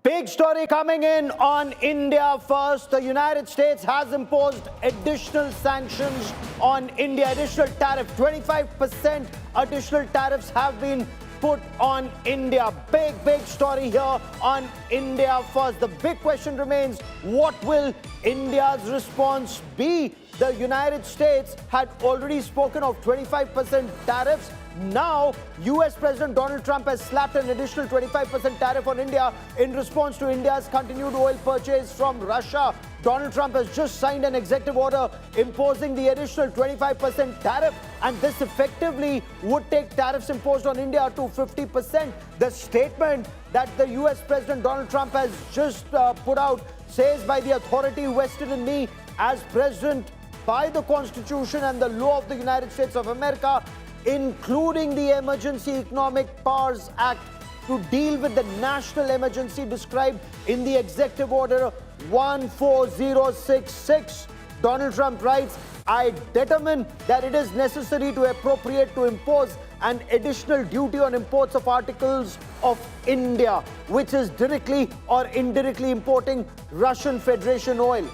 Big story coming in on India first. The United States has imposed additional sanctions on India, additional tariff. 25% additional tariffs have been put on India. Big story here on India first. The big question remains, what will India's response be? The United States had already spoken of 25% tariffs. Now, US President Donald Trump has slapped an additional 25% tariff on India in response to India's continued oil purchase from Russia. Donald Trump has just signed an executive order imposing the additional 25% tariff, and this effectively would take tariffs imposed on India to 50%. The statement that the US President Donald Trump has just put out says, by the authority vested in me as president by the Constitution and the law of the United States of America, including the Emergency Economic Powers Act, to deal with the national emergency described in the Executive Order 14066. Donald Trump writes, I determine that it is necessary to appropriate to impose an additional duty on imports of articles of India, which is directly or indirectly importing Russian Federation oil.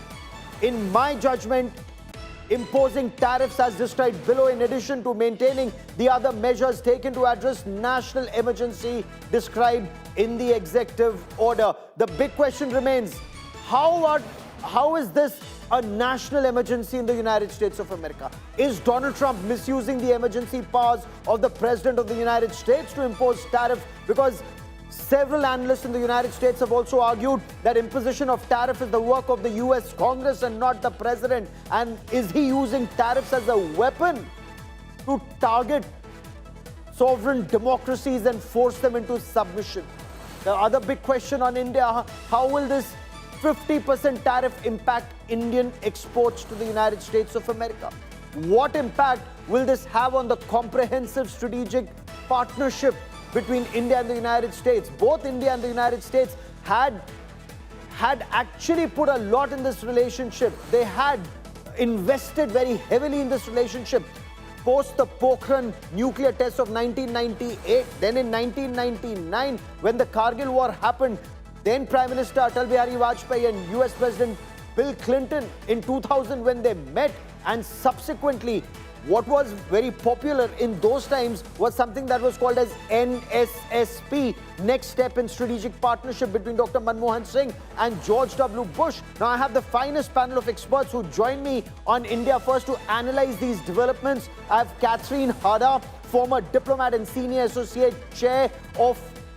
In my judgment, imposing tariffs as described below, in addition to maintaining the other measures taken to address national emergency described in the executive order. The big question remains, how is this a national emergency in the United States of America? Is Donald Trump misusing the emergency powers of the President of the United States to impose tariffs? Because several analysts in the United States have also argued that imposition of tariff is the work of the US Congress and not the President. And is he using tariffs as a weapon to target sovereign democracies and force them into submission? The other big question on India, how will this 50% tariff impact Indian exports to the United States of America? What impact will this have on the comprehensive strategic partnership between India and the United States? Both India and the United States had actually put a lot in this relationship. They had invested very heavily in this relationship. Post the Pokhran nuclear test of 1998, then in 1999, when the Kargil War happened, then Prime Minister Atal Bihari Vajpayee and US President Bill Clinton in 2000, when they met, and subsequently, what was very popular in those times was something that was called as NSSP, Next Step in Strategic Partnership, between Dr. Manmohan Singh and George W. Bush. Now, I have the finest panel of experts who join me on India First to analyze these developments. I have Catherine Hada, former diplomat and senior associate chair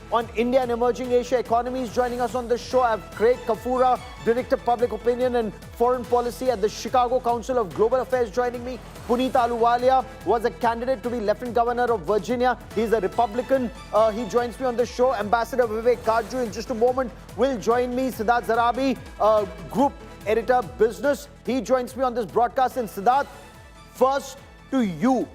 on India and Emerging Asia Economies, joining us on the show. I have Craig Kafura, Director of Public Opinion and Foreign Policy at the Chicago Council of Global Affairs, joining me. Puneet Ahluwalia was a candidate to be Lieutenant Governor of Virginia. He's a Republican. He joins me on the show. Ambassador Vivek Kaju, in just a moment, will join me. Siddharth Zarabi, Group Editor, Business. He joins me on this broadcast. And Siddharth, first to you,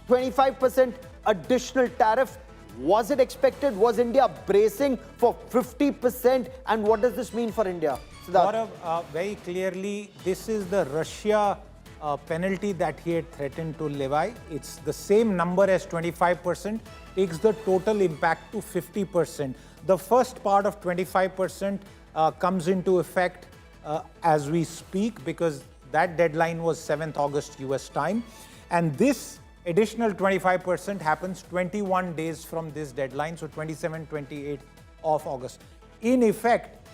25% additional tariff. Was it expected? Was India bracing for 50%? And what does this mean for India? Gaurav, very clearly, this is the Russia penalty that he had threatened to levy. It's the same number as 25%, takes the total impact to 50%. The first part of 25% comes into effect as we speak, because that deadline was 7th August US time. And this additional 25% happens 21 days from this deadline, so 27, 28 of August. In effect,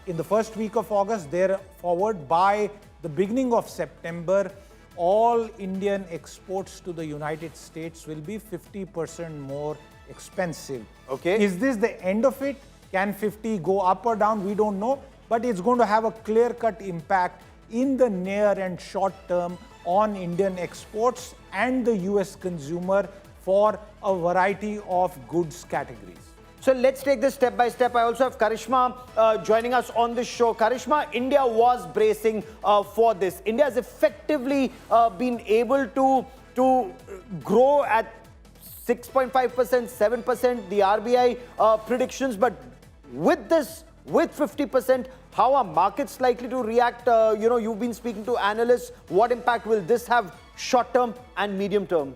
in the first week of August, forward by the beginning of September, all Indian exports to the United States will be 50% more expensive. Okay. Is this the end of it? Can 50 go up or down? We don't know, but it's going to have a clear-cut impact in the near and short term on Indian exports and the US consumer for a variety of goods categories. So let's take this step by step. I also have Karishma joining us on this show. Karishma, India was bracing for this. India has effectively been able to grow at 6.5%, 7%, the RBI predictions. But with this, with 50%, how are markets likely to react? You've been speaking to analysts. What impact will this have short term and medium term?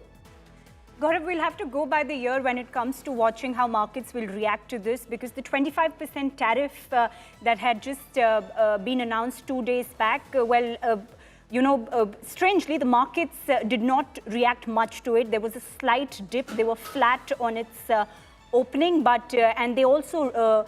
Gaurav, we'll have to go by the year when it comes to watching how markets will react to this, because the 25% tariff that had just been announced 2 days back, strangely, the markets did not react much to it. There was a slight dip. They were flat on its opening, but and they also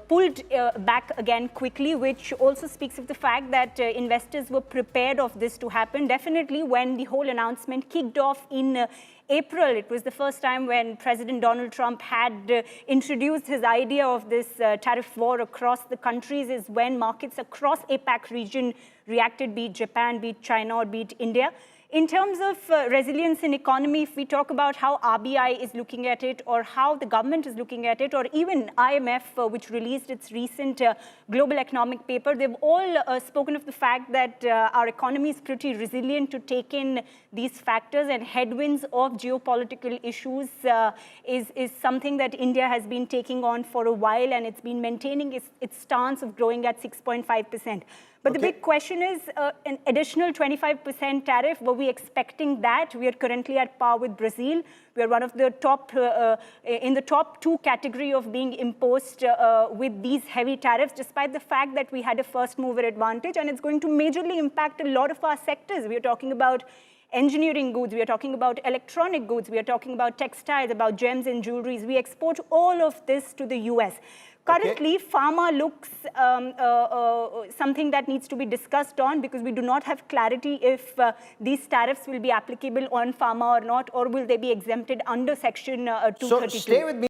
pulled back again quickly, which also speaks of the fact that investors were prepared of this to happen. Definitely, when the whole announcement kicked off in April, it was the first time when President Donald Trump had introduced his idea of this tariff war across the countries, is when markets across APAC region reacted, be it Japan, be it China, or be it India. In terms of resilience in economy, if we talk about how RBI is looking at it, or how the government is looking at it, or even IMF, which released its recent global economic paper, they've all spoken of the fact that our economy is pretty resilient to take in these factors, and headwinds of geopolitical issues is something that India has been taking on for a while, and it's been maintaining its stance of growing at 6.5%. But the big question is an additional 25% tariff. Were we expecting that? We are currently at par with Brazil. We are one of the top, in the top 2 category of being imposed with these heavy tariffs, despite the fact that we had a first mover advantage, and it's going to majorly impact a lot of our sectors. We are talking about engineering goods, we are talking about electronic goods, we are talking about textiles, about gems and jewelries. We export all of this to the US. Currently, pharma looks something that needs to be discussed on, because we do not have clarity if these tariffs will be applicable on pharma or not, or will they be exempted under Section 232. So stay with me.